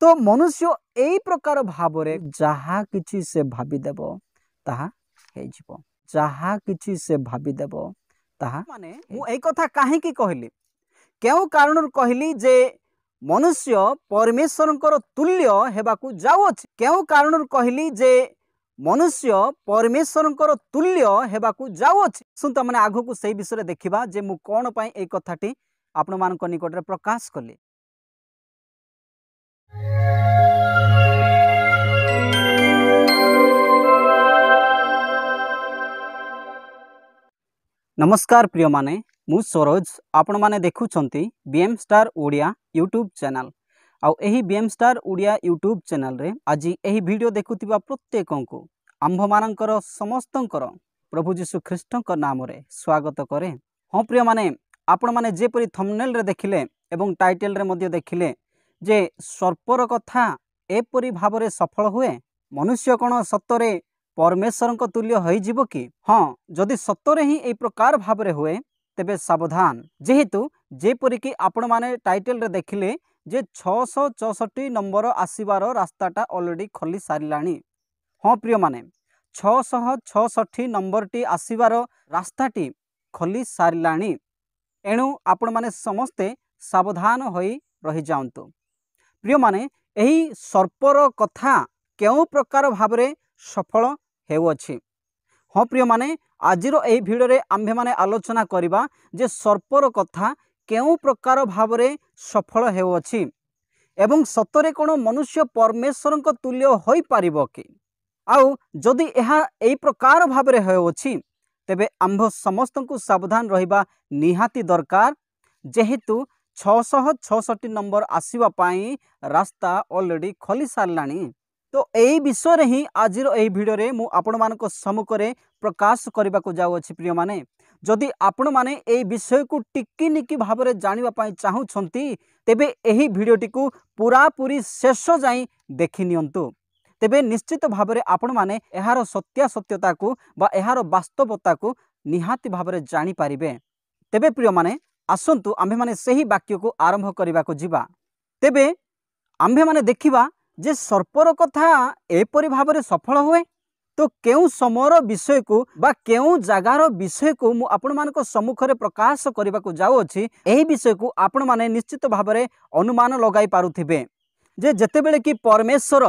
तो मनुष्य एई प्रकार भावरे जहा किछि से भाबिदेब ताहा हेजिबो, जहा किछि से भाबिदेब ताहा माने मु एई कथा काहेकि कहली, केउ कारणर कहली जे मनुष्य परमेश्वरंकर तुल्य हेबाकु जाउअछि। केउ कारणर कहली जे मनुष्य परमेश्वरंकर तुल्य हेबाकु जाउअछि। सुनता माने आगु से विषय देखिबा जे मु कोन पई एई कथाटी आपण मानक निकट रे प्रकाश कली। नमस्कार प्रिय माने, मु सरोज, आपण माने देखुछंती BM star Odia YouTube channel. आउ एही BM star Odia YouTube channel रे आज एही वीडियो देखुतिबा प्रत्येकंकु आंभ मानकर समस्तंकर प्रभु जीशु ख्रीष्टंकर नाम रे स्वागत करे। हाँ प्रिय माने, आपण माने जेपरि थंबनेल रे देखिले एवं टाइटल रे मध्ये देखिले जे सर्पर कथा एपरि भावरे सफल हुए। मनुष्य कोन सत्तरे परमेश्वर को तुल्य हो जीव कि? हाँ, जदि सत्तरे ही ए प्रकार भावरे हुए तेबे सावधान, जेहेतु जेपरि कि आपण माने टाइटल रे देखिले जे 664 नंबर आसीबार रास्ताटा ऑलरेडी खोली सारिलाणी। हाँ प्रिय माने, 666 नंबर टी आसीबार रास्ताटी खोली सारिलाणी। एणु आपण माने समस्ते सावधान होई रही जाउंतु। प्रिय माने, एही सर्पर कथा केउ प्रकार भावरे सफल हेउअछि? हाँ प्रिय माने, आजिर एही भिडियो रे आम्भे माने आलोचना करिबा जे सर्पर कथा केउ प्रकार भावरे सफल हेउअछि एवं सतरे कोन मनुष्य परमेश्वर को तुल्य होई पारिबो कि? आउ जदि एहा एई प्रकार भावरे हेउअछि तेबे आम्भ समस्तंकु सावधान रहिबा निहाती दरकार, जेहेतु 666 नंबर आसीबा पाई रास्ता ऑलरेडी खोली सारलाणी। तो एई विषय रे ही आजिर एई वीडियो रे मु आपण मानको सम्मुख रे प्रकाश करबा को जाउ अछि। प्रिय माने, जदि आपण माने एई विषय को टिक्की निकी भाबरे जानिबा पाई चाहू छंती तेबे एही वीडियोटी को पूरा पूरी शेष जाई देखि नियंतु। तेबे निश्चित भाबरे आपण माने एहार सत्यता को बा एहार वास्तवता को निहाती भाबरे जानि पारिबे। तेबे प्रिय माने, आसंतु आम्भे माने सही वाक्य को आरंभ करबा को जिबा। तेबे आम्भे माने देखिबा जे सर्पर कथा एपरि भावरे सफल हुए। तो केउ समयर विषय को बा केउ जगार विषय को मु आपण मानक सम्मुख रे प्रकाश करबा को जाउ अछि। एही विषय को आपण माने निश्चित भावरे अनुमान लगाई पारुथिबे जे जेतेबेले कि परमेश्वर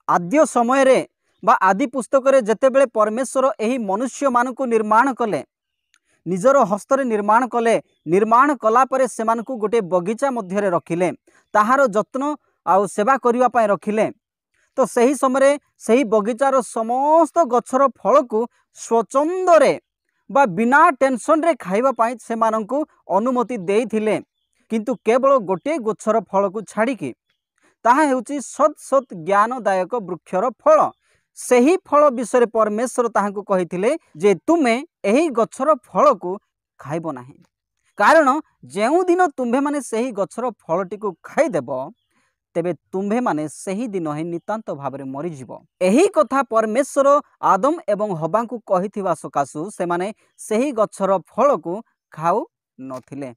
आद्य समय रे बा आदि पुस्तक रे जेतेबेले परमेश्वर एही मनुष्य मानकु निर्माण कले, निजर हस्तरे निर्माण कले, निर्माण कला परे सेमानकु गोटे बगीचा मध्य रे रखिले, ताहार जत्न आउ सेवा करिवा पाए रखिले। तो सही समय सही बगीचार समस्त गछर फल को स्वचंदरे बा बिना टेंशन रे खाइबा पाए सेमानंकु अनुमति देइथिले, किंतु केवल गोटे गछर फल को छाड़िकी, ताहा हेउची सत सत ज्ञानदायक वृक्षर फल। सही फल विषय परमेश्वर ताहांकु कहिथिले जे तुमे एही गछर फल को खाइबो नाही, कारण जेउ दिन तुम्भे माने सही गछर फलटी को खाइदेबो तेबे तुम्भे माने सही दिन ही नितांत भावरे मरीजिव। एही कथा परमेश्वर आदम एवं हवा को कहिथिबा सकाशु से माने सही गछर फल को खाऊ नथिले।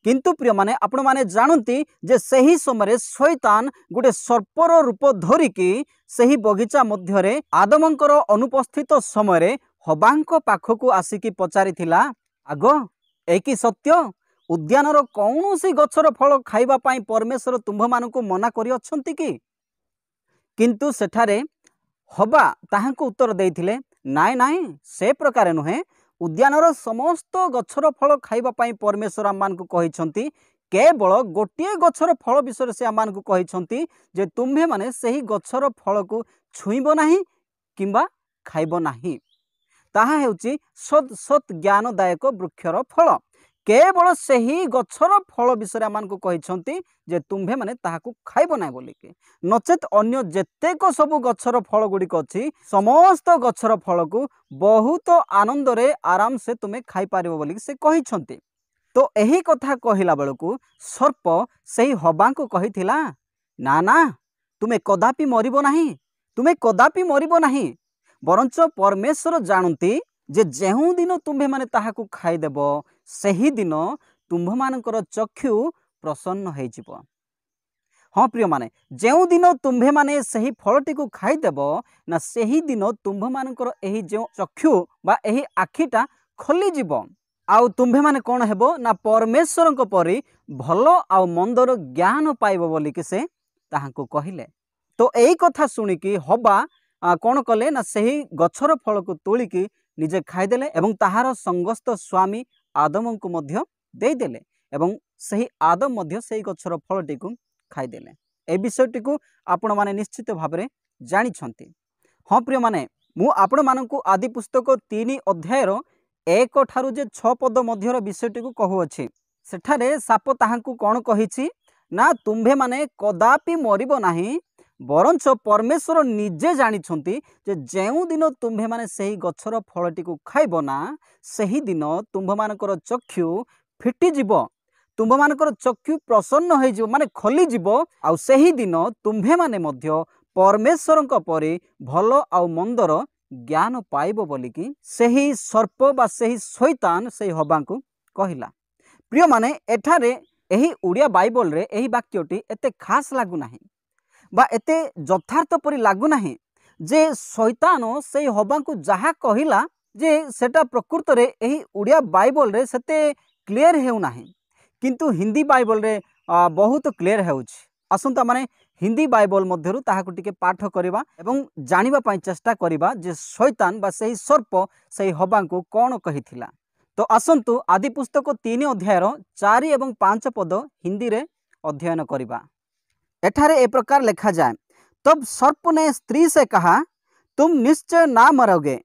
किंतु प्रिय माने, आपण माने जानती जे सही समय शैतान गोटे सर्पर रूप धरिकी सही बगीचा मध्यरे आदमंकर अनुपस्थित समय हवांक पाखकु आसिकी पचारिथिला, आगो एकी सत्य उद्यानर कौनसी गछर फल खाइबा पाई परमेश्वर तुम्भ मानकु मना करि अछंती कि? किंतु सेठारे हवा ताहांकु उत्तर देइथिले, नाई नाई से प्रकार नुहे, उद्यानर समस्त गछर फल खाइबा पाई परमेश्वर आमानकु कहिछंती, केवल गोटिए गछर फल विषय से आमानकु कहिछंती जे तुम्भे माने सही गछर फल को छुइबो नाही किंबा खाइबो नाही। ताहा हेउची सत सत ज्ञानदायक वृक्षर फल। केवल सही गछर फल विषय आमानकु कहिछंती जे तुम्भे माने ताहाकु खाइबो नाही बोलिके, नचेत अन्य जेतेक सब गछर फल गुड़िक अछि समस्त गछर फल को बहुत आनंद रे आराम से तुमे खाई पारिबो बोलिके से कहिछंती। तो एही कथा कहिला बेलकु सर्प सही हवा को कहिथिला, ना ना तुमे कदापि मरिबो नाही, तुमे कदापि मरिबो नाही, बरंच परमेश्वर जानती जे जेहु दिन तुम्भे माने ताहाकु खाइदेब सही दिन तुम्भ मानकर चक्षु प्रसन्न होइजिवो। हाँ प्रिय माने जो दिन तुम्भे माने सही फलटी को खाईदेव ना सही दिन तुम्भ मानकर एही जो चक्षु बा एही आखिटा खोली जीव आउ तुम्भे माने कौन हेबो ना परमेश्वर परी भल आउ मंदर ज्ञान पाइब बोलिकी से ताहांको कहिले। तो यही कथा शुणिकी हवा कौन कले ना सही गछर फल को तोलिकी निजे खाईदेले एवं ताहार संगस्त स्वामी आदम को मध्य देदेले एवं सही आदम मध्य सही गछर फलटी को खाईदेले। ए विषयटी को आपण माने निश्चित भाव में जानी छंती। हाँ प्रिय माने मु आपण मानकु आदि पुस्तक 3 अध्यायर 1 ठारू जे 6 पद मध्यर विषयटी को कहूअछि। सेठारे साप ताहांकु कौन कहिछि ना तुम्भे माने कदापि मरिबो नाही बरंच परमेश्वर निजे जानी छंती जे जेउ दिन तुम्भे माने सही गछर फलटी को खाइबो ना सही दिन तुम्भ मानकर चक्षु फिटी जीवो तुम्भ मानकर चक्षु प्रसन्न हो जीवो माने खोली जीवो आउ सही दिन तुम्भे माने मध्य परमेश्वर परी भल आउ मंदर ज्ञान पाइबो बोलिकी सही सर्प बा सही शैतान सही हवा को कहिला। प्रिय माने एठारे एही उड़िया बाइबल रे एही वाक्यटी एते खास लागु नाही बा एते यथार्थ परि लागु नाही जे शैतान सही हवा को जहा कहिला जे सेटा प्रकृत रे एही उड़िया बाइबल रे सेते क्लियर हेउ नाही किंतु हिंदी बाइबल रे बहुत क्लियर हेउछ। असंता माने हिंदी बाइबल मध्यरु ताहाकु टिके पाठ करिबा एवं जानिबा पई चेष्टा करिबा जे शैतान बा सही सर्प सही हवा को कौन कहिथिला। तो आसंतु आदि पुस्तक 3 अध्यायर 4 एवं 5 पद हिंदी रे अध्ययन करिबा। एठारे ए प्रकार लिखा जाए, तब सर्प ने स्त्री से कहा, तुम निश्चय ना मरोगे,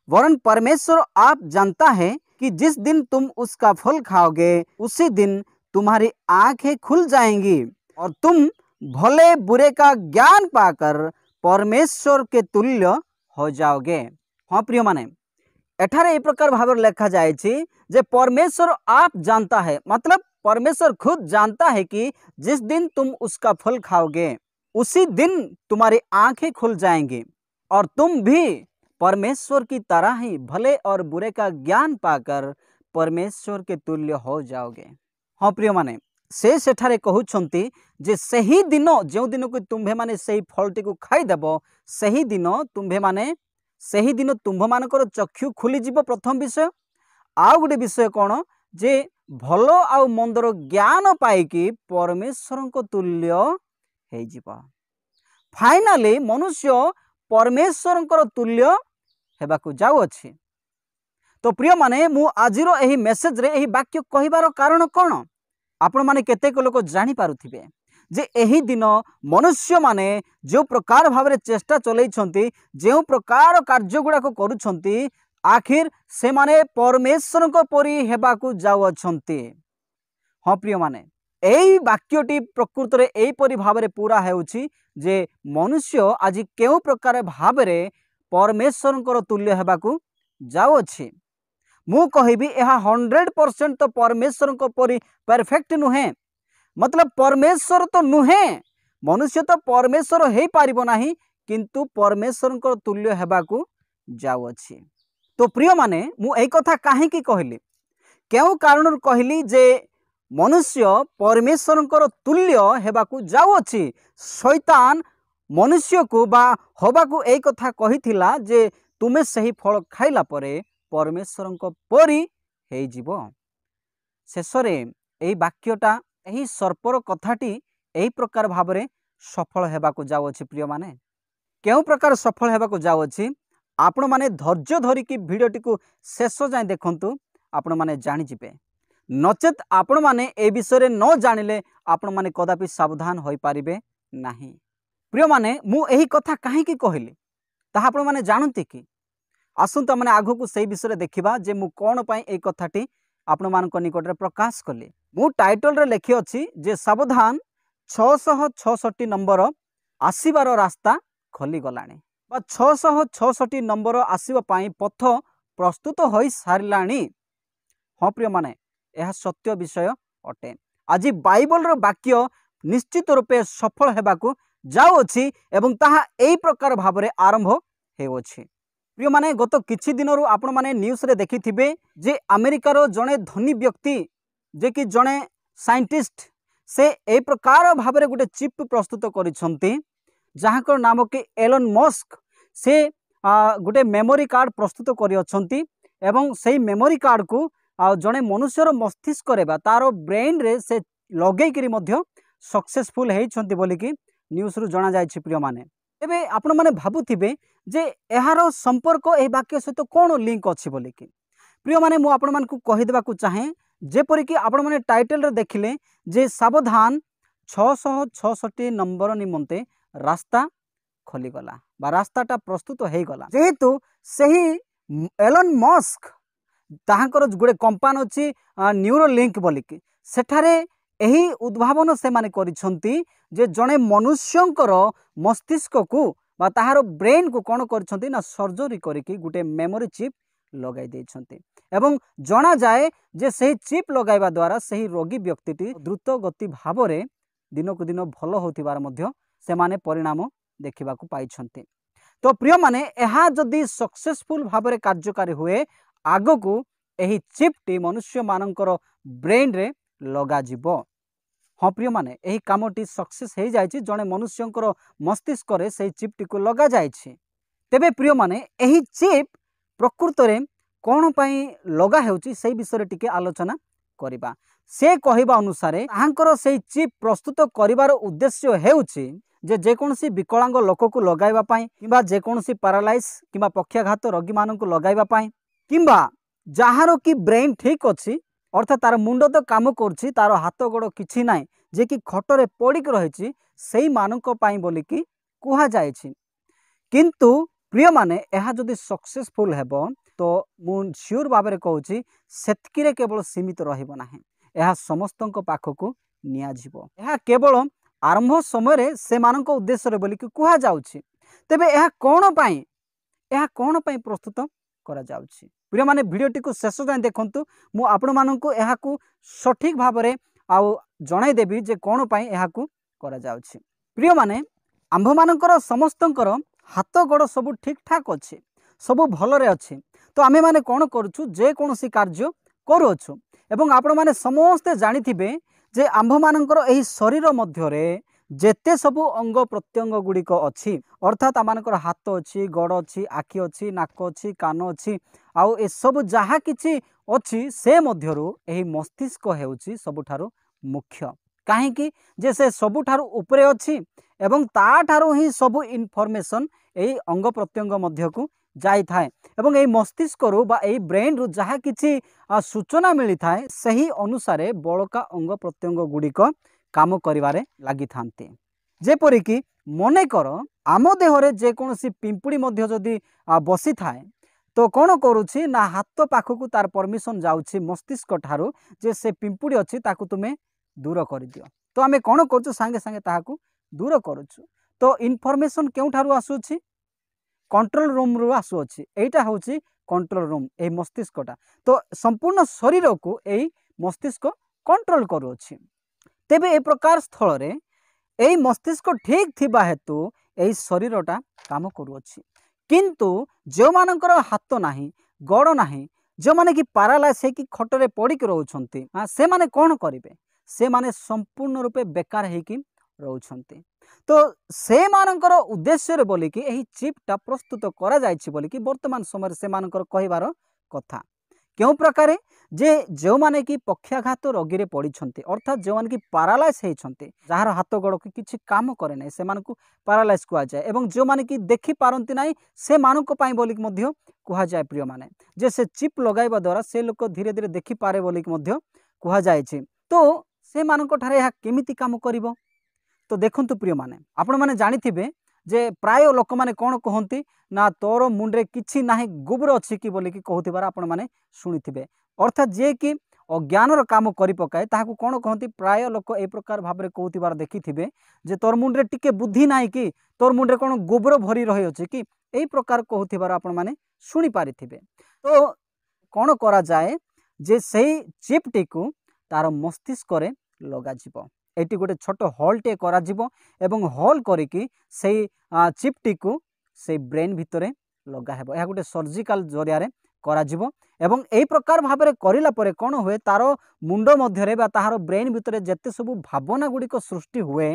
वरन परमेश्वर आप जानता है कि जिस दिन तुम उसका फल खाओगे उसी दिन तुम्हारी आंखें खुल जाएंगी और तुम भले बुरे का ज्ञान पाकर परमेश्वर के तुल्य हो जाओगे। हाँ प्रिय माने एठारे ए प्रकार भाव लिखा जाए जे परमेश्वर आप जानता है मतलब परमेश्वर खुद जानता है कि जिस दिन तुम उसका फल खाओगे उसी दिन तुम्हारी आंखें खुल जाएंगी और तुम भी परमेश्वर की तरह ही भले और बुरे का ज्ञान पाकर परमेश्वर के तुल्य हो जाओगे। हाँ प्रिय माने से सेठारे कहउछंती जे सही दिन जो दिन को तुम्भे माने सही फलटी को खाईदेव सही दिन तुम्भे माने सही दिन तुम्भ मानकर चक्षु खुली जीव प्रथम विषय आउ गोटे विषय कौन जे भल आउ मंदर ज्ञान पाइकी परमेश्वर को तुल्य हो जीव। फाइनाली मनुष्य परमेश्वर तुल्य हेबाकु जाउअछि। तो प्रिय माने मु आजिर एही मेसेज रे एही वाक्य कहिबार कारण कौन आपण माने केतेक लोक जानि पारुथिबे जे एही दिन मनुष्य माने जो प्रकार भाव में चेष्टा चलैछंती जो प्रकार कार्य गुड़ाक करुछंती आखिर से माने परमेश्वर को परी हेबाकु जाउअछंती। हाँ प्रिय माने एही वाक्यटी प्रकृत रे एही परी भाव में पूरा हेउछि जे मनुष्य आज केउ प्रकार भाव में परमेश्वर तुल्य हेबाकु जाउअछि। मु कहिबी एहा 100% तो परमेश्वर को परी परफेक्ट नुहे मतलब परमेश्वर तो नुहे मनुष्य तो परमेश्वर हो पारिबो नाही किंतु परमेश्वर को तुल्य हेबाकु जाउअछि। तो प्रिय माने मु एई कथा काहेकि कहली केउ कारण कहली जे मनुष्य परमेश्वर को तुल्य हेबाकु जाउअछि। शैतान मनुष्य को बा हबाकु एई कथा कहिथिला जे तुमे सही फल खाइला परे परमेश्वर को परी हे जीवो। शेषरे एई वाक्यटा एही सर्पर कथाटी एही प्रकार भाव में सफल हेबाकु जाउअछि। प्रिय माने केउ प्रकार सफल हेबाकु जाउअछि आपण माने धैर्य धरिकी भिडियोटी को शेष जाए देखंतु आपण माने जानि जिबे नचेत आपण माने ए विषय न जानिले आपण माने कदापि सावधान होई पारिबे नाही। प्रिय माने मु एही कथा काहेकि कहली ताहा आपण माने जानंती कि आसंता माने आगो को सही विषय देखिबा जे मु कोन पई ए कथाटी आपण मानक निकट रे प्रकाश कली। मु टाइटल रे लिखि अछि जे सावधान 666 नंबर आसीबार रास्ता खोली गलानी बा 666 नंबर आसीबा पई पथ प्रस्तुत होई सारलानी। हाँ प्रिय माने यह सत्य विषय अटे। आज बाइबल रो वाक्य निश्चित रूपे सफल हेबाकु जाउअछि एवं ताहा एई प्रकार भाव में आरंभ हेउछि। प्रिय माने गत किछि दिनरु आपण माने न्यूज रे देखिथिबे जे अमेरिकार जड़े धनी व्यक्ति जे कि जड़े साइंटिस्ट से ए प्रकार भाबरे गोटे चिप प्रस्तुत करिसंती जहाँकर नाम कि एलन मस्क से गोटे मेमोरी कार्ड प्रस्तुत करिसंती एवं से मेमोरी कार्ड को जड़े मनुष्यर मस्तिष्क रेबा तार ब्रेन रे से लगे करी मध्य सक्सेसफुल होती बोलिकी न्यूज रु जना जाय प्रिय माने एबे आपण माने भाबुथिबे जे एहार संपर्क ए वाक्य सहित कौन लिंक अच्छी बोलिकी प्रिय माने मु आपण मानकु कहि देबा को चाहे जेपरिक आपण माने टाइटल रे देखिले जे सावधान 666 नंबर निमंते रास्ता खोलीगला बा रास्ताटा प्रस्तुत हो गला जेहेतु सही एलन मस्क ताहांकर गोटे कंपानी अच्छी न्यूरोलिंक बोलिकी सेठारे यही उद्भावन से माने करिसंती जे जड़े मनुष्यंकर मस्तिष्क को बा ताहार ब्रेन को कौन करिसंती ना सर्जरी करिकी गोटे मेमोरी चिप लगाई देइछंती एवं जना जाए जे सही चिप लगाइबा द्वारा सही रोगी व्यक्तिटी द्रुत गति भाव में दिन को दिन भल होतिबार मध्य से माने परिणाम देखा पाइछंती। तो प्रिय माने यह जदि सक्सेसफुल भाव में कार्यकारी हुए आग को यही चिपटी मनुष्य मानकर ब्रेन रे लगा जिवो। हाँ प्रिय माने यही कामटी सक्सेस हो जाए जड़े मनुष्यंकर मस्तिष्क रे से चिपटी को लगा जाए। तेबे प्रिय माने यही चिप प्रकृत में कौन पाई लगा होउची से विषय टिके आलोचना करिबा। से कहवा अनुसार ताहांकर से चिप प्रस्तुत करिवार उद्देश्य हेउची जे जेकोसी विकलांग लोक को लगाइबा पाई किंबा जेकोसी पैरालाइज किंबा पक्षाघात रोगी मानक लगाइबा पाई किंबा जहार की ब्रेन ठीक अच्छी अर्थात तार मुंड तो काम करछि तार हाथ गोड़ किछि नाई जे कि खटरे पड़िक रही से मानक पाई बोलिकी कुहा जायछि। किंतु प्रिय माने यह जदि सक्सेसफुल हेबो तो मु श्योर भाव में कहूँ सेतकिरे केवल सीमित रहिबो नाही यह समस्तक पाखक नियाजिबो। यह केवल आरंभ समय से मानक उद्देश्य बोलिकी कुहा जाउछि। तेबे यह कौन पाई प्रस्तुत करा जाउछि प्रिय माने भिडियोटी को शेष जाए देखंतु मु आपण मानकु एहाकु सठिक भाव में आउ जणाई देबी जे कौन पाई एहाकु करा जाउछि। प्रिय माने आंभ मानकर समस्तंकर हाथ गोड़ सब ठीक ठाक अच्छे सब भलरे अच्छे तो आमे माने कौन करूछु जे कोनोसी कार्य करूछु एवं आपण माने समस्ते जानिथिबे जे आंभ मानकर एही शरीर मध्यरे जेते सबु अंग प्रत्यंग गुड़िक अच्छी अर्थात आमर हाथ अच्छी गोड़ अच्छी आखि अच्छी नाक अच्छी कान अच्छी आउ ए सब जहाँ किछि अच्छी से मध्यरु एही मस्तिष्क हेउची सबुठारु मुख्य काहेकि जे से सबुठारु उपरे अच्छी एवं ताठारु ही सबु इनफॉरमेशन एही अंग प्रत्यंग मध्य को जाई थाए एवं एही मस्तिष्क रु बा एही ब्रेन रु जहाँ किछि सूचना मिली थाए सही अनुसार बड़का अंग प्रत्यंग गुड़िक काम करिवारे लागि थांते। जेपरिक मनेकर आम देहरे जेकोसी पिंपुड़ी मध्य जदि बसी थाए तो कौन करुछि ना हाथ पाखक तार परमिशन जाउछि मस्तिष्क ठारू जे से पिंपुड़ी अच्छी ताकू तुमे दूर कर दियो तो आमे कौन करूँ सांगे सांगे ताहाकू दूर करूँ तो इनफॉरमेशन केउ ठारू आसुछि कंट्रोल रूम रु आसुछि एटा होछि कंट्रोल रूम ए मस्तिष्कटा तो संपूर्ण शरीर को एई मस्तिष्क कंट्रोल करूछि। तेबे ए प्रकार स्थल रे एई मस्तिष्क ठीक थिबा हेतु एई शरीरटा काम करूछि किंतु जो मानकर हाथ नाही गोड़ नाही जो माने कि पैरालाइज है कि खटरे पड़िक रहउछंती से माने कौन करिवे से माने संपूर्ण रूपे बेकार हेकि रहउछंती तो से मानकर उद्देश्य रे बोलिकी एही चिपटा प्रस्तुत करा जायछि बोलिकी वर्तमान समय से मानकर कहिबार कथा क्यों प्रकारे जे जो माने कि पक्षाघात रोगी रे पड़िछंती अर्थात जो माने कि पैरालाइज हेइछंती जहार हाथ गोड़ को किछि काम करे नै से मानकु पैरालाइज कुआ जाय एवं जो माने कि देखि पारंती नै से मानक पई बोलिक मध्य कुहा जाय प्रिय माने जे से चिप लगाइबा द्वारा से लोक धीरे धीरे देखि पारे बोलिक मध्य कुहा जायछि। तो से मानक ठारे या केमिति काम करिवो तो देखंतु प्रिय माने आपण माने जानिथिबे जे प्राय लोक माने कोन कहंती ना तोर मुंडरे किछि नाही गुबर अछि कि बोलिकी कहउथिबार आपण माने सुनिथिबे अर्थात जे कि अज्ञानर काम करि पकाए ताहाकू कोन कहंती प्राय लोक ए प्रकार भाबरे कहउथिबार देखिथिबे जे तोर मुंडरे टिके बुद्धि नाही कि तोर मुंडरे कोन गोबर भरी रहि अछि कि एई प्रकार कहउथिबार आपण माने सुनि पारिथिबे। तो कोन करा जाए जे सेही चिपटी को तार मस्तिष्क रे लगा जिवो एटी गोटे छोट हॉल टे करा जिवो एवं हॉल करिकी सेही चिपटी को से ब्रेन भितरे लगा हेबो यह गोटे सर्जिकल जरिया रे କରାଯିବ ଏବଂ एई प्रकार भाव में करिला परे कौन हुए तार मुंड मध्य तार ब्रेन भितर जेते सब भावना गुड़िक सृष्टि हुए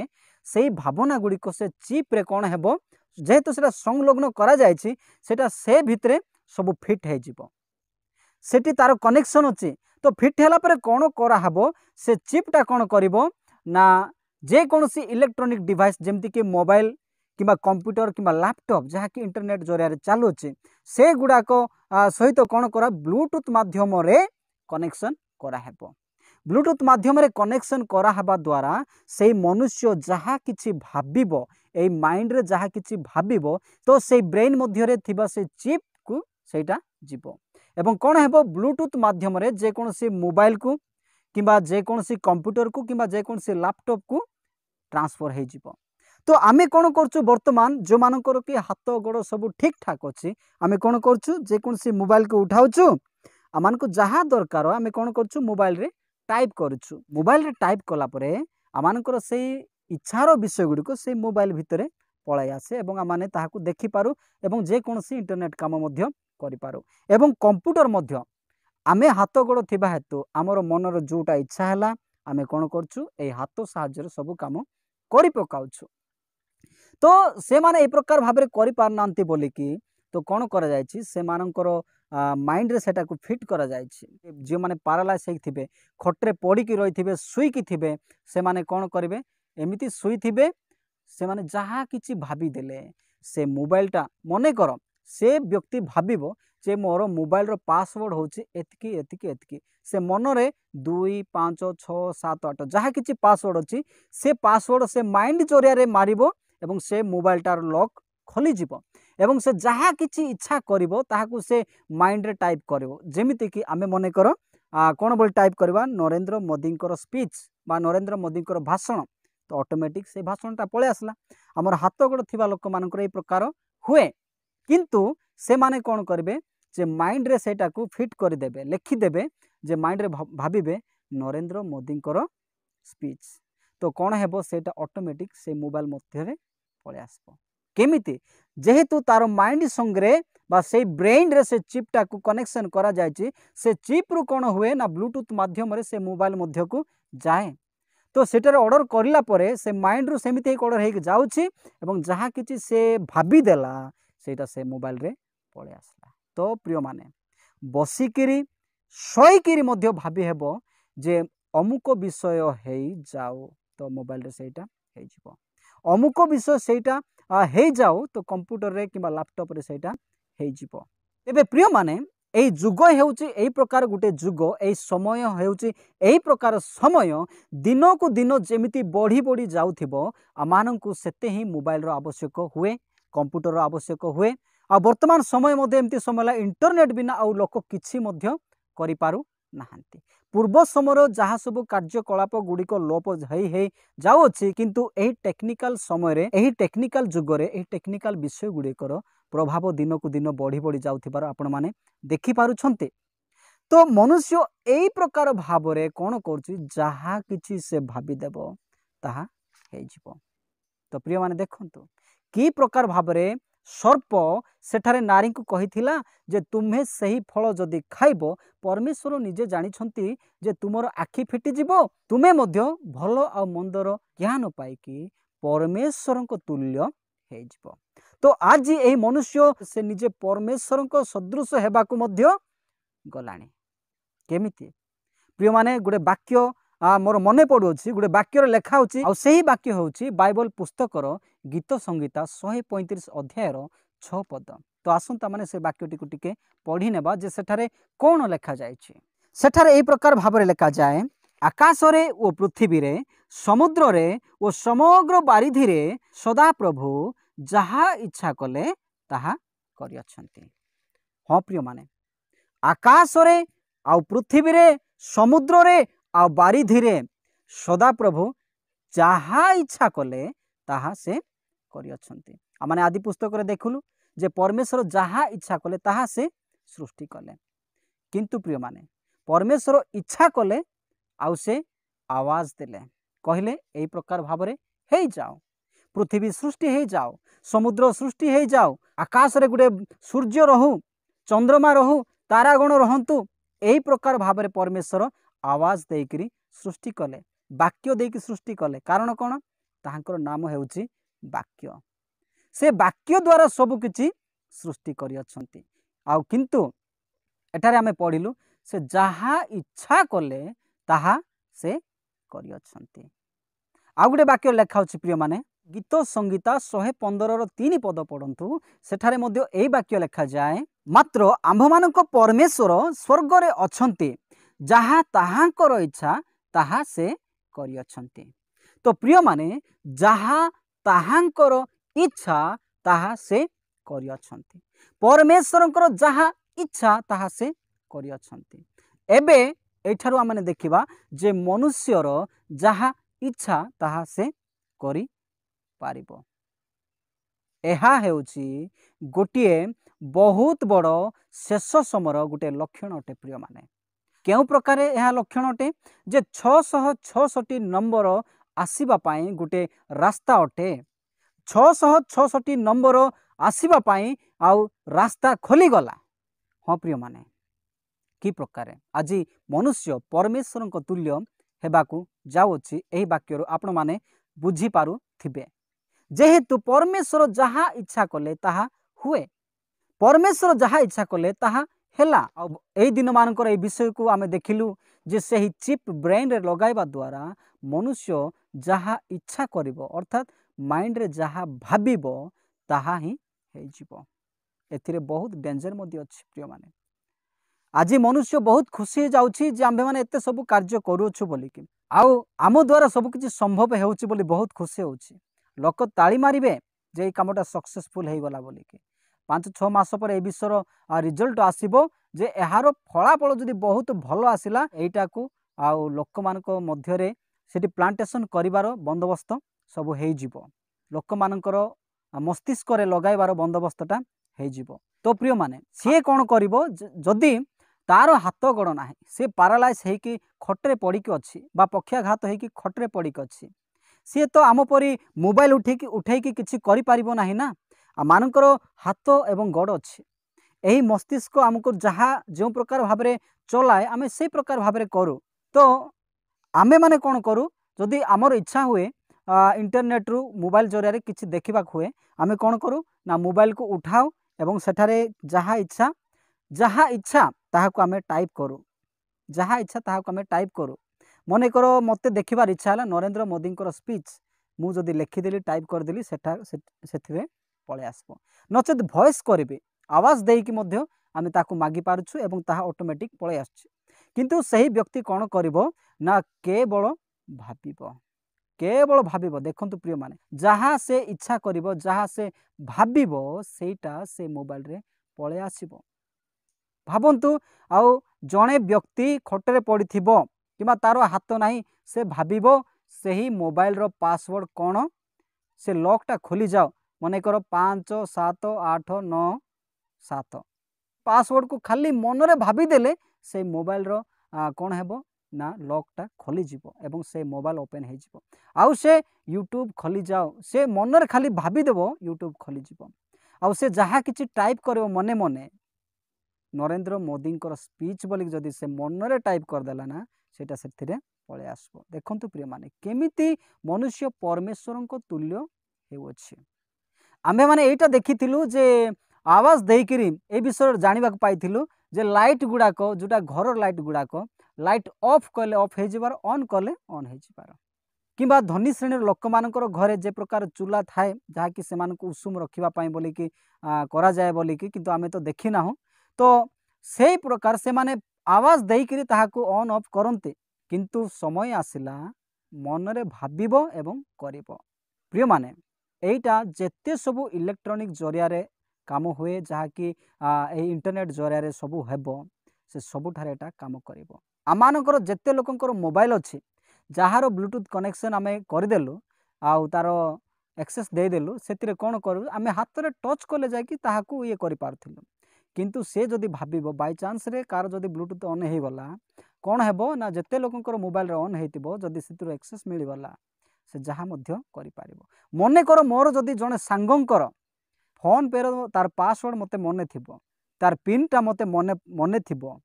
से भावना गुड़िक से चिप रे कौन हेबो जेहेतु से संलग्न करा जायछि सेटा से भितरे सब फिट हो सेठी तार कनेक्शन अच्छी तो फिट होला परे कौन करा हबो से चिपटा कौन करिवो ना जे कौन सी इलेक्ट्रॉनिक डिवाइस जमती कि मोबाइल किंबा कंप्यूटर किंबा लैपटॉप जहाँ कि इंटरनेट जरिया चलुचे से गुड़ाक सहित कौन करा ब्लूटूथ माध्यम रे कनेक्शन करा हेबो ब्लूटूथ माध्यम रे कनेक्शन करा हबा द्वारा से मनुष्य जहाँ किछि भाबिबो ए माइंड रे जहाँ किछि भाबिबो तो से ब्रेन मध्य रे थिबा से चिप को सेटा जीवो एवं कौन हेबो ब्लूटूथ माध्यम रे जे कौन सी मोबाइल को किंबा जे कौन सी कंप्यूटर को किंबा जे कौन सी लैपटॉप को ट्रांसफर हो जीवो तो आमे कौन करछु वर्तमान जो मानकर कि हाथ गोड़ सब ठीक ठाक अच्छी आमे कौन करछु जे कौन सी मोबाइल को उठाउछु आमान को जहाँ दरकार आमे कौन करछु मोबाइल रे टाइप करछु मोबाइल रे टाइप कला परे आमानकर से इच्छार विषय गुड़िक से मोबाइल भितर पलाई आसे एवं आमाने ताहाकु देखि पारु एवं जे कौन सी इंटरनेट काम मध्य करि पारु एवं कंप्यूटर मध्य आमे हाथ गोड़ थिबा हेतु आमर मनर जोटा इच्छा हैला आमे कौन करछु ए हाथ साहाय्य सब काम करि पकाउछु तो से माने ए प्रकार भाव में करि पारनांती बोली कि तो कौन करा जायछि से मानकर माइंड रे सेटा को फिट करा जायछि जे माने पैरालाइज होई थिबे खटरे पड़ी कि रही थिबे सुई कि थिबे से माने कौन करिवे एमिति सुई थिबे से माने जहाँ किछि भाबी देले से मोबाइलटा मने कर से व्यक्ति भाबिबो जे मोर मोबाइल रो पासवर्ड होछि एतकी एतकी एतकी से मन रे 2 5 6 7 8 जहाँ किछि पासवर्ड अछि से पासवर्ड से माइंड जरिया रे मारिबो एवं से मोबाइलटार लॉक खोली जीवो एवं से जहाँ किछि इच्छा करिवो ताहाकु से माइंड रे टाइप करिवो जेमिति कि आमे मने कर कोन बोल टाइप करबा नरेंद्र मोदी स्पीच बा नरेंद्र मोदी भाषण तो ऑटोमेटिक से भाषणटा पळे आसला हमर हाथ गोड़ थिबा लोक मानकर ए प्रकार हुए किंतु से माने कोन करबे जे माइंड रे सेटा को फिट कर देबे लिखि देबे जे माइंड रे भाबिबे नरेंद्र मोदी स्पीच तो कौन हेबो सेटा ऑटोमेटिक से मोबाइल मध्य रे पळे आसबो केमिति जेहेतु तार माइंड संगरे बा से ब्रेन रे से चिपटा को कनेक्शन करा जायछि से चिप रु कौन हुए ना ब्लूटूथ माध्यम रे से मोबाइल मध्य को जाए तो सेटार ऑर्डर करला परे से माइंड रु सेमिति एक ऑर्डर हेक जाउछि एवं जहाँ किछि से भाबी देला सेटा से मोबाइल रे पळे आसला तो प्रिय माने बसिकिरी शोइकिरी मध्य भाबी हेबो जे अमुक विषय हेई जाओ तो मोबाइल रे सेटा हेई जिवो अमुक विषय सेटा हेई जाओ तो कंप्यूटर रे किबा लैपटॉप रे सेटा हेई जिवो एबे प्रिय माने एई जुग हेउची एई प्रकार गुटे जुग एई समय हेउची एई प्रकार समय दिन को दिन जेमिति बढ़ी बढ़ी जाउथिबो आमानंकु सेते ही मोबाइल रो आवश्यक हुए कंप्यूटर रो आवश्यक हुए आ वर्तमान समय मध्य एमती समय इंटरनेट बिना आउ लोक किछि मध्य करि पारु नाहंती पूर्व समय जहाँ सब कार्यकलाप गुड़िक लोप है जाऊँगी किंतु एही टेक्निकल समय रे एही टेक्निकल जुगरे एही टेक्निकल विषय गुड़िकर प्रभाव दिन को दिन बढ़ी बढ़ी जाउथिबार आपण माने देखि पारुछन्ते तो मनुष्य एई प्रकार भाव रे कोन करछि जहाँ किछि से भाबी देबो ताहा हे जिवो तो प्रिय माने देखंतु की प्रकार भाव रे सर्प सेठारे नारी को कहिथिला जे तुम्हें सही फल जदि खाइबो परमेश्वर निजे जानिछंती जे तुमर आखि फिटी जिवो तुमे मध्य भल आ मंदर ज्ञान पाइकी परमेश्वर तुल्य हे जिवो तो आज एही मनुष्य से निजे परमेश्वर सदृश हेबाकु मध्य गलाणी केमिति प्रिय माने गुडे वाक्य मोर मने पड़ुछि गोटे वाक्य लेखा होछि आ सेही वाक्य होछि बाइबल पुस्तकर गीत संगीता 135 अध्यायर 6 पद तो आसंता माने से वाक्यटी को टिके पढ़ी नेबा जे सेठारे कोन लेखा जायछि सेठारे एही प्रकार भाबरे लेखा जाय आकाश रे ओ पृथ्वी रे समुद्र रे ओ समग्र बारिधि रे सदा प्रभु जहा इच्छा कले ताहा करि अछंती हां प्रिय माने आकाश रे आ पृथ्वी रे समुद्र रे आ बारिधि रे सदा प्रभु जहा इच्छा कले ताहा से करि अछंती आमाने आदि पुस्तक रे देखुलु जे परमेश्वर जहा इच्छा कले ताहा से सृष्टि कले किंतु प्रिय माने परमेश्वर इच्छा कले आउ से आवाज देले कहले एई प्रकार भाबरे हे जाओ पृथ्वी सृष्टि हे जाओ समुद्र सृष्टि हे जाओ आकाश रे गुडे सूर्य रहू चंद्रमा रहू तारागण रहंतु एही प्रकार भाव परमेश्वर आवाज देकरी सृष्टि कले वाक्य देकी सृष्टि कले कारण कौन ताहांकर नाम हेउची वाक्य से वाक्य द्वारा सब किछि सृष्टि करि अछंती आउ किंतु एठारे आमे पढ़िलु से जहा इच्छा कले ताहा से करि अछंती आउ गोटे वाक्य लेखा अछि प्रिय माने गीत संगीता 115 पद पढ़ंतु सेठारे मध्य एही वाक्य लेखा जाए मात्र आम्भमानक परमेश्वर स्वर्ग रे अछंती जहा ताहांकर इच्छा ताहा से करि अछंती तो प्रिय माने जहा ताहांकर इच्छा ताहा से करि अछंती परमेश्वरंकर जहा इच्छा ताहा से करि अछंती एबे एठारु आमने देखिबा जे मनुष्यर जहा इच्छा ताहा से करि पारिबो एहा हेउची गोटिए बहुत बड़ शेष समर गोटे लक्षण अटे प्रिय माने केउ प्रकार यह लक्षण अटे जे 666 नंबर आसीबा पाई गोटे रास्ता अटे 666 नंबर आसीबा पाई आउ रास्ता खोली गला हाँ प्रिय माने कि प्रकार आज मनुष्य परमेश्वर तुल्य हेबाकू जाउछि एही वाक्यरु आपण माने बुझी पारु थिबे जेहेतु परमेश्वर जहा इच्छा कले ताहा हुए परमेश्वर जहा इच्छा कले ताहा हेला एही दिन मानकर एही विषय को आमे देखिलु जे सही चिप ब्रेन रे लगाइबा द्वारा मनुष्य जहा इच्छा करिवो अर्थात माइंड रे जहा भाबिबो ताहा ही हे जीवो एथिरे बहुत डेंजर मध्ये अछि प्रिय माने आज मनुष्य बहुत खुशी जाउछि जे आम्भे माने एते सब कार्य करूछु बोली कि आउ आम द्वारा सब किछि संभव हेउछि बोली बहुत खुशी होउछि लोक ताली मारिबे जे ए कामटा सक्सेसफुल हे गला बोली कि 5-6 मास पर ए विषयर रिजल्ट आसीबो जे एहार फलाफल जदि बहुत भल आसिला एटा को आउ लोक मानक मध्य रे सेठी प्लांटेशन करिवार बंदोबस्त सब हेइ जिवो लोक मानकर मस्तिष्क रे लगाइबार बंदोबस्तटा हेइ जिवो तो प्रिय माने से कोन करिवो जदि तार हाथ गोड़ ना से पारालाइज होगी खटरे पड़िकी अच्छी पक्षाघात होगी खटरे पड़िकी अच्छी सी तो आम परी मोबाइल उठेकी किसी करें ना मानकर हाथ एवं गोड़ अच्छी यही मस्तिष्क आमको जहाँ जो प्रकार भाव में चलाए आम से प्रकार भाव में करूँ तो आमे माने कौन करूँ जदि आमर इच्छा हुए इंटरनेट रु मोबाइल जरिया किसी देखा हुए आमे कौन करूँ ना मोबाइल को उठाओ एवं सेठारे जहाँ इच्छा ताहाको आमे टाइप करूँ जहाँ इच्छा ताहाको आमे टाइप करूँ मन कर मत देखार इच्छा है नरेंद्र मोदी स्पीच मुझे लिखिदेली टाइप करदेली से पलि आसब नचेत भॉइस करी आवाज देकी आमे ताको मागी पारुछु एवं ताहा ऑटोमेटिक पलि आसुछि किंतु सही व्यक्ति कौन करिवो ना केवल भाबिबो देखंतु प्रिय माने जहाँ से इच्छा करिवो जहाँ से भाबिबो सेटा से मोबाइल रे पलि आसीबो भावंतु आउ जड़े व्यक्ति खटरे पड़िथिबो किमा तार हाथ नहीं से भाबिबो सही मोबाइल रो पासवर्ड कौन से लॉकटा खोली जाओ मनेकर 5 7 8 9 7 पासवर्ड को खाली मन रे भाभी देले से मोबाइल रो कौन हेबो ना लॉकटा खोली जीवो एवं से मोबाइल ओपन हो जीवो आउ से यूट्यूब खोली जाओ से मन रे खाली भाभी देबो यूट्यूब खोली जीवो आउ से जहाँ किछि टाइप करिवो मने मने नरेंद्र मोदी स्पीच बोली जदि से मन रे टाइप करदेला ना सेटा से पलि आसबो देखंतु प्रिय माने केमिति मनुष्य परमेश्वर तुल्य हेउछि आमे माने एटा देखिथिलु जे आवाज देकिरी ए विषय जानिबा पाइथिलु जे लाइट गुड़ाक जोटा घर लाइट गुड़ाक लाइट ऑफ कले ऑफ हो जिबार ऑन कले ऑन हो जिबार किंबा धनी श्रेणी लोक मानकर घरे जे प्रकार चूल्हा थाए जहाँकि से उषुम रखिबा पई बोली कि करा जाए बोली कि किंतु आमे तो देखि ना तो से प्रकार से माने आवाज देकिरी ताहाको ऑन ऑफ करते किंतु समय आसिला मन रे भाबिबो एवं करिबो प्रिय माने एटा जेते सबु इलेक्ट्रॉनिक जरिया रे काम हुए जहाँकि इंटरनेट जरिया रे सबु हेबो से सबुठारे एटा काम करिबो आमानकर जेते लोकंकर मोबाइल अछि जहार ब्लूटूथ कनेक्शन आमे करदेलु आउ तार एक्सेस देदेलु सेतिरे कोन करू आमे हाथ रे टच कले जाय कि ताहाकू ये करि पारथिलु किंतु से जदि भाबिबो बाय चांस रे कार जदि ब्लूटूथ ऑन हे गला कौन हेबो ना जेते लोकंकर मोबाइल रे ऑन हेतिबो जदि सेतिरो एक्सेस मिली गला से जहाँ मध्य करि पारिबो मने कर मोर जदि जने सांगंकर फोन पे रो तार पासवर्ड मते मने थिबो तार पिनटा मते मन मन थिबो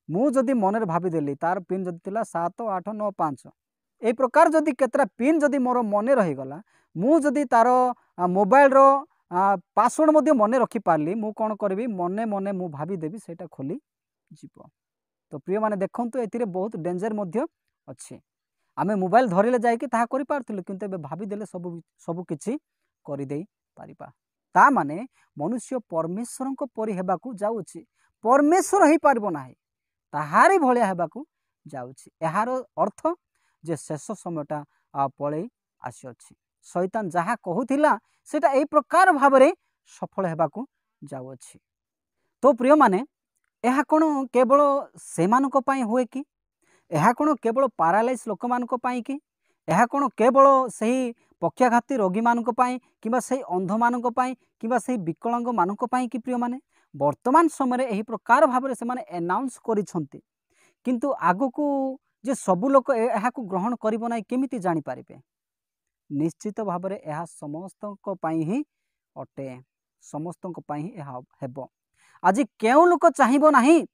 मु जदि मन भाविदेली तार पिन जदि थिला 7 8 9 5 ए प्रकार जदि केतरा पिन जदि मोर मन रहीगला मु जदि तार मोबाइल रो पासवर्ड मध्य मन रखी पारली मु कौन करी मने मने मु भाविदेवी सेटा खोली जीव। तो प्रिय माने देखंतु एथिरे बहुत डेंजर मध्य अच्छे आमे मोबाइल धरिले जाइके ताहा करि पारथिलु किंतु एबे भाविदेले सब किछि करि देई पारिबा। ता माने मनुष्य परमेश्वर को परि हेबाकू जाउछि परमेश्वर ही पारबो नाही ताहारी भलिया हेबाकू जाउछि। एहार अर्थ जे शेष समयटा पळेई आसीअछि शैतान जहा कहूथिला सेटा एई प्रकार भाबरे सफल हेबाकू जाउछि। तो प्रिय माने एहा कोन केवल सेमानको पई होए कि एहा कोन केवल पैरालाइज लोक मानको पई कि एहा कोन केवल सही पक्षाघाती रोगी मानको पई किबा सही अंध मानको पई किबा सही विकलांग मानको पई कि प्रिय माने वर्तमान समय एही प्रकार भाबरे से माने अनाउंस करिसंती किंतु आगो को जे सबु लोक एहा को ग्रहण करिबो नै केमिति जानि पारिबे। निश्चित भाबरे एहा समस्तक पई ही अटे समस्तक पई ही एहा हेबो। आज केउ लोक चाहिबो नाही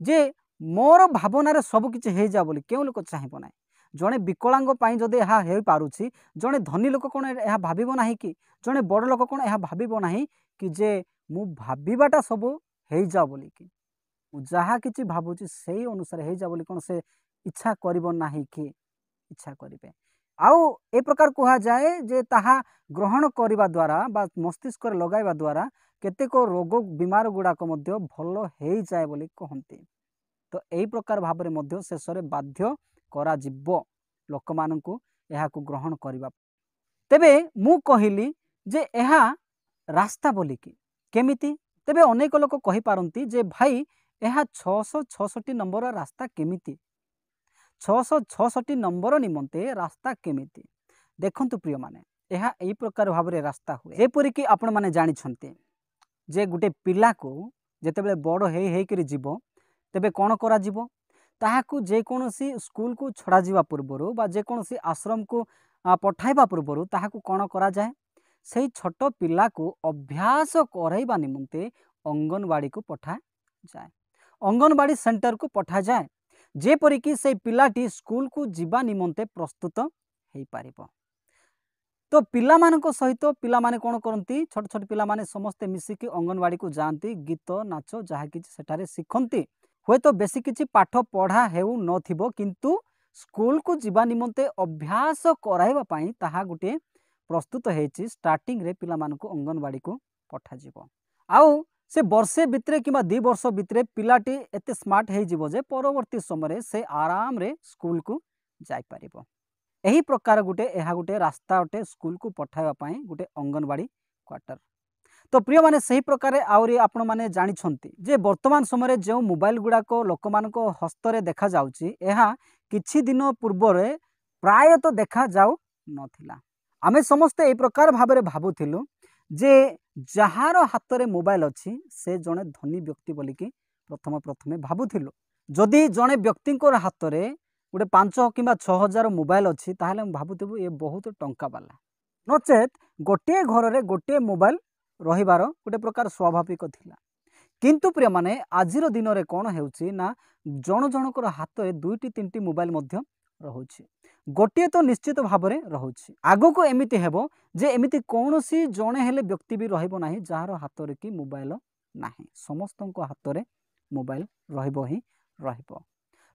जे मोर भावना रे सब किछि हे जा बोली केउ लोक चाहिबो नाही जणे विकलांग पई जदि एहा हे पारुछि जणे धनी लोक कोन एहा भाबिबो नाही कि जणे बड़ लोक कोन एहा भाबिबो नाही कि जे मु भाबिबाटा सब हे जा बोली कि जहा किछि भाबुछि सेही अनुसार हे जा बोली कोन से इच्छा करिबो नाही कि इच्छा करिबे। आउ ए प्रकार कहा जाए जे ताहा ग्रहण करिबा द्वारा बा मस्तिष्क रे लगाइबा द्वारा केतेक रोग बीमार गुड़ाक मध्य भल हो जाए बोली कहते। तो यही प्रकार भाव में शेष में बाध्य करा जिवो लोक मानू यहाँ ग्रहण करने। तेबे मु कहली जे एहा रास्ता बोलिकी केमिति तेबे अनेक लोक कहि पारंती जे भाई एहा 666 नंबर रास्ता केमिति 666 नंबर निमंते रास्ता केमिति देखंतु प्रिय माने एहा एई प्रकार भाव में रास्ता हुए जेपरि कि आपण माने जानि छन्ते जे गुटे पिला को जेतेबेले बड़ हे करी जीवो तेबे कौन करा जीवो ताहाकू जे कोनोसी स्कूल को छड़ा जीवा पूर्वरु बा जे कोनोसी आश्रम को पठाइबा पूर्वरु ताहाकू कौन करा जाए सेही छोट पिला को अभ्यास कराइबा निमंते अंगनवाड़ी को पठा जाए अंगनवाड़ी सेंटर को पठा जाए जेपरि कि से पिलाटी स्कूल को जीवा निमंते प्रस्तुत हेई पारिबो। तो पिला मानक सहित पिला माने कौन करती छोट छोट पिला माने समस्ते मिसिकी अंगनवाड़ी को जाती गीत नाच जहाँ कि सेठारे शिखती हुए तो बेसी किछि पाठ पढ़ा हेउ नथिबो किंतु स्कूल को जीवा निमंते अभ्यास कराइबा पई ताहा गुटे प्रस्तुत हेछि स्टार्टिंग रे पिला मानक अंगनवाड़ी को पठा जिवो आउ से वर्षे भितरे किबा 2 वर्ष भितरे पिलाटी एते स्मार्ट हे जिवो जे परवर्ती समय से आराम रे स्कूल को जाई परिबो। एही प्रकार गुटे रास्ता अटे स्कूल को पठाइबा पई गुटे अंगनवाड़ी क्वार्टर। तो प्रिय माने सही प्रकार आउरी आपण माने जानि छंती जे वर्तमान समय जो मोबाइल गुड़ाक लोक मानक हस्तरे देखा जाउची एहा किछि दिन पूर्व प्राय तो देखा जाउ नथिला। आमे समस्ते ए प्रकार भाबरे भाबुथिलु जे जहार हाथ रे मोबाइल अछि से जने धनी व्यक्ति बोली कि प्रथमे भाबुथिलु जदि जने व्यक्ति हाथ रे गोटे 5 कि 6000 मोबाइल अच्छी ताहले भावुथबु ये बहुत टंका वाला नचेत गोटे घर रे गोटे मोबाइल रहिबार गोटे प्रकार स्वाभाविक थिला किंतु प्रिय माने आजिर दिन रे कोन हेउची ना जण जनकर हाथ रे 2-3 मोबाइल मध्य रहुची गोटे तो निश्चित भाव में रहुची आगो को एमिति हेबो जे एमिति कोनोसी जणे हेले व्यक्ति भी रहइबो नाही जहार हाथ रे कि मोबाइल नाही समस्तक हाथ रे मोबाइल रहिबो ही रहिबो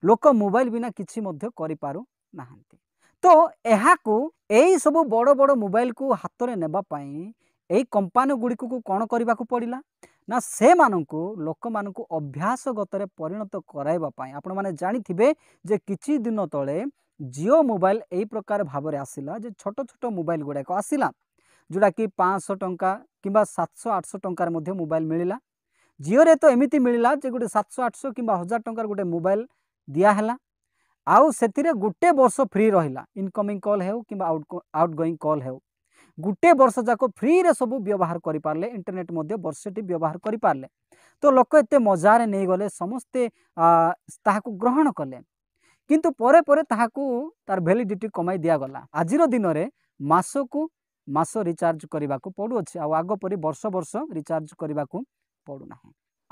लोक मोबाइल बिना किछि मध्य करि पारु नाहंती। तो एहा को एई सब बड़ बड़ मोबाइल को हाथ रे नेबा पई एई कंपनी गुडी को कोन करबा को पड़िला ना से मानकु लोक मानकु अभ्यास गतरे परिणत कराइबा पई आपण माने जानिथिबे जे किछि दिन तळे जियो मोबाइल एई प्रकार भाबरे आसिला जे छोट छोट मोबाइल गुडा को आसिला जोड़ा कि 500 टंका किंबा 700-800 टंकार मध्य मोबाइल मिलिला जियो रे तो एमिति मिलिला जे गुटे 700-800 किंबा 1000 टंकार गुटे मोबाइल दिया हैला आउ सेतिरे गुटे वर्ष फ्री रहिला इनकमिंग कॉल हेउ किंबा आउट गोइंग कॉल हेउ गुटे वर्ष जाको फ्री रे सब व्यवहार करि पारले इंटरनेट मध्य वर्षटी व्यवहार करि पारले। तो लोक एते मजारे नै गले समस्ते ताहाकु ग्रहण कले किंतु परे परे ताहाकु तार वैलिडिटी कमाई दिया गला आजिरो दिन रे मासकु मास रिचार्ज करने को पड़ू अच्छे आग परी वर्ष वर्ष रिचार्ज करने को पड़ू ना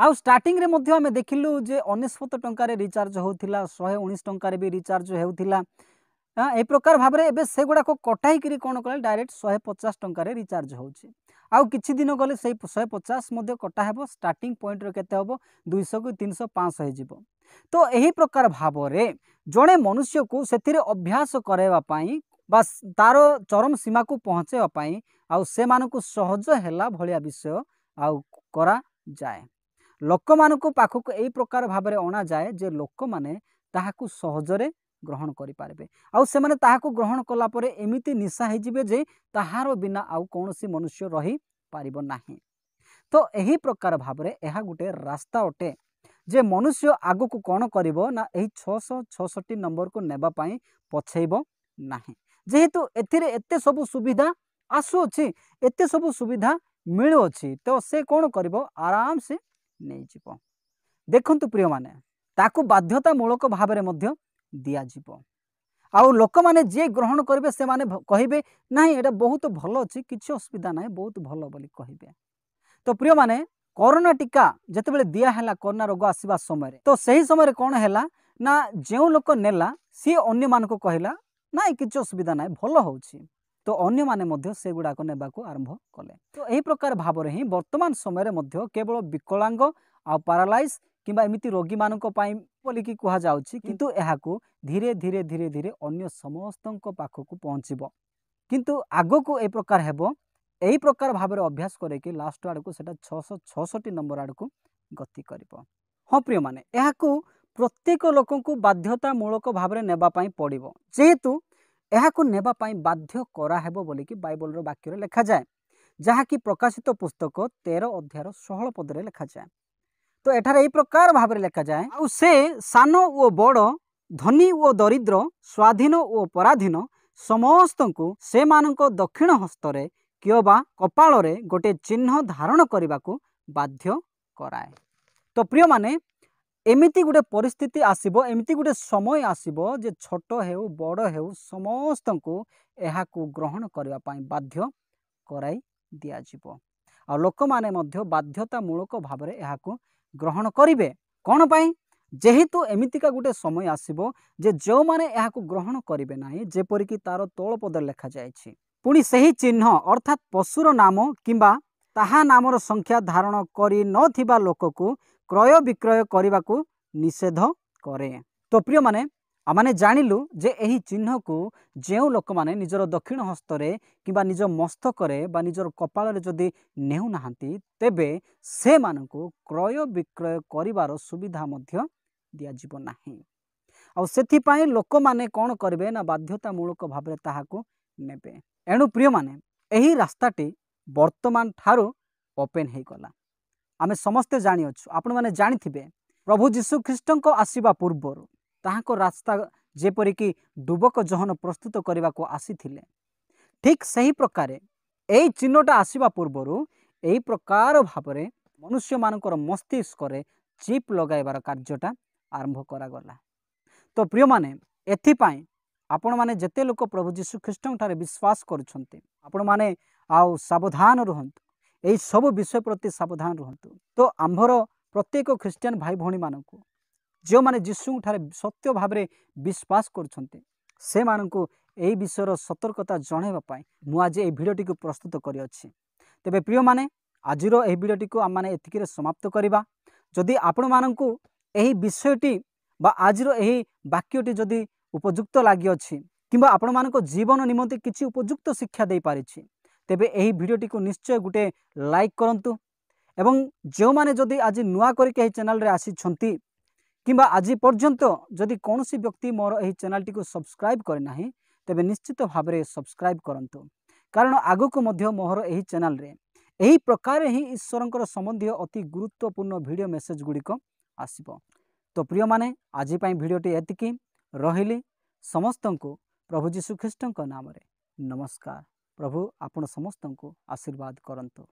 आउ स्टार्टिंग रे मध्य आमे देखिलु जे 99 टंका रे रिचार्ज होउथिला 119 टंका रे भी रिचार्ज हेउथिला ए प्रकार भाव में एबे से गुड़ा को कटाई करी कौन कले डायरेक्ट 150 टंका रे रिचार्ज होउची आउ किछि दिन गले से 150 मध्य कटा हेबो स्टार्टिंग पॉइंट रे केते हेबो 200 को 300 500 हे जिवो तो एही प्रकार भाव रे जणे मनुष्य को सेथिरे अभ्यास करेवा पई बस तारो चरम सीमा को पहुंचेवा पई आउ से मानको सहज हेला भलिया विषय आउ करा जाए लोक मानको पाखक एही प्रकार भाव रे अणा जाए जे लोक माने ताहाकू सहजरे ग्रहण करि पारबे आउ से माने ताहाकू ग्रहण कला परे एमिति निशा हे जिवे जे ताहार बिना आउ कोनोसी मनुष्य रही पारिबो नाही तो एही प्रकार भाव रे एहा गुटे रास्ता अटे जे मनुष्य आगो को कोन करिवो ना एही 666 नंबर को नेबा पई पछेइबो नाही जेहेतु एथिरे एते सब सुविधा आसु अछि एते सब सुविधा मिलु अछि तो से कोन करिवो आराम से नै जिवो देखंतु प्रिय माने ताकू बाध्यतामूलक भाव रे मध्य दिया जीवो आउ लोक माने जे ग्रहण करिवे से माने कहिबे नाही एटा बहुत भलो अछि किछि असुविधा नाही बहुत भलो बोली कहिबे तो प्रिय माने कोरोना टीका जते बेले दिया हैला कोरोना रोग आसीबा समय तो सही समय कोन हैला ना जेउ लोक नेला सी अन्य मान को कहला नाही किछि असुविधा नाही भलो होउछि तो अन्य माने मध्य से गुडा को नेबा को आरंभ कले तो एही प्रकार भाव रे ही वर्तमान समय रे मध्य केवल विकलांग आ पैरालाइज किंबा एमिति रोगी मानक पई बोली कि कहा जाउछि किंतु एहाकू धीरे धीरे धीरे धीरे अन्य समस्तक पाखक पहुँचब किंतु आगो को ए प्रकार हेबो एही प्रकार भाव रे अभ्यास करे कि लास्ट आड़ को सेटा 666 नंबर आड़ को गति करिवो हाँ प्रिय माने एहाकू प्रत्येक लोक को बाध्यतामूलक भाव रे नेबा पई पड़िबो जेहेतु एहाकू नेबा पई बाध्य करा हेबो बोली कि बाइबल रो वाक्य रे लिखा जाय जहा कि प्रकाशित पुस्तक 13 अध्याय 16 पद रे लिखा जाय तो एठार एही प्रकार भाव रे लिखा जाय आ से सान ओ बड़ धनी ओ दरिद्र स्वाधीन ओ पराधीन समस्त को से मानक दक्षिण हस्तरे किबा कपाल रे गोटे चिन्ह धारण करने को बाध्य कराए तो प्रिय माने एमिति गुटे परिस्थिति आसीबो एमिति गुटे समय आसीबो जे छोट हेउ बड़ हेउ समस्त को एहा को ग्रहण करबा पई बाध्य कराई दिया जिवो आ लोक माने मध्य बाध्यतामूलक भाव रे एहा को ग्रहण करिवे कोन पई जेहेतु एमितिका गुटे समय आसीबो जे जो माने एहा को ग्रहण करिवे नाही जेपरि कि तार तोल पद लेखा जायछि पुणी सही चिन्ह अर्थात पशुर नाम किंबा ताहा नामर संख्या धारण करी नथिबा लोक को क्रय विक्रय करने को निषेध करे तो प्रिय माने आमाने जानिलु जे एही चिन्ह को जेउ लोक माने निजर दक्षिण हस्तरे किंबा निज मस्तक रे बा निजर कपाल रे जदि नेहु नाहंती तेबे से मानको क्रय विक्रय करिवार सुविधा मध्य दिया जीव नाही आ सेथि पई लोक माने कोन करबे ना बाध्यतामूलक भाबरे ताहाको नेबे एणु प्रिय माने एही रास्ताटी वर्तमान ठारो ओपन हे गला आमे समस्ते जानि अछु आपण माने जानिथिबे प्रभु जीशु ख्रीष्ट को आसीबा पूर्वर ताहाको रास्ता जेपरि कि डुबक जहन प्रस्तुत करने को आसीथिले ठीक सही प्रकार एही चिन्हटा आसीबा पूर्वर एही प्रकार भाबरे मनुष्य मानकर मस्तिष्क रे चिप लगाइबार कार्यटा आरंभ करा गला तो प्रिय माने एथि पई आपण माने जेते लोक प्रभु जीशु ख्रीष्ट ठारे विश्वास करूछन्ते आपण माने आउ सावधान रहंतु एही सब विषय प्रति सावधान रहंतु तो आंभर प्रत्येक ख्रिस्टियन भाई भौणी मानकु जो माने जीशु ठारे सत्य भाबरे विश्वास करूछन्ते से मानकु एही विषयर सतर्कता जणाइबा पई मु आज एही भिडियोटी को प्रस्तुत करि अछि तेबे प्रिय माने आजिर एही भिडियोटी को आम माने एतिकिरे समाप्त करिबा जदि आपण मानकु एही विषयटी बा आजिर एही वाक्यटी जदि उपयुक्त लागि अछि किंबा आपण मानको जीवन निमंते किछि उपयुक्त शिक्षा दे पारिछि तेबे एही भिडियोटी को निश्चय गुटे लाइक करंतु एवं जो माने जदि आज नुआ करिके एही चैनल रे आसी छंती किंबा आज पर्यंत जदि कोनोसी व्यक्ति मोर एही चैनल टी को सब्सक्राइब करे नाही तेबे निश्चित भाबरे सब्सक्राइब करंतु कारण आगो को मध्य मोहर एही चैनल रे एही प्रकार ही ईश्वरंकर संबंधी अति गुरुत्वपूर्ण वीडियो मेसेज गुडी को आसीबो तो प्रिय माने आज पई भिडियोटी एतिकी रहिली समस्तंको प्रभु जीशु ख्रीष्टंक नाम रे नमस्कार प्रभु आपण समस्तंको आशीर्वाद करंतु।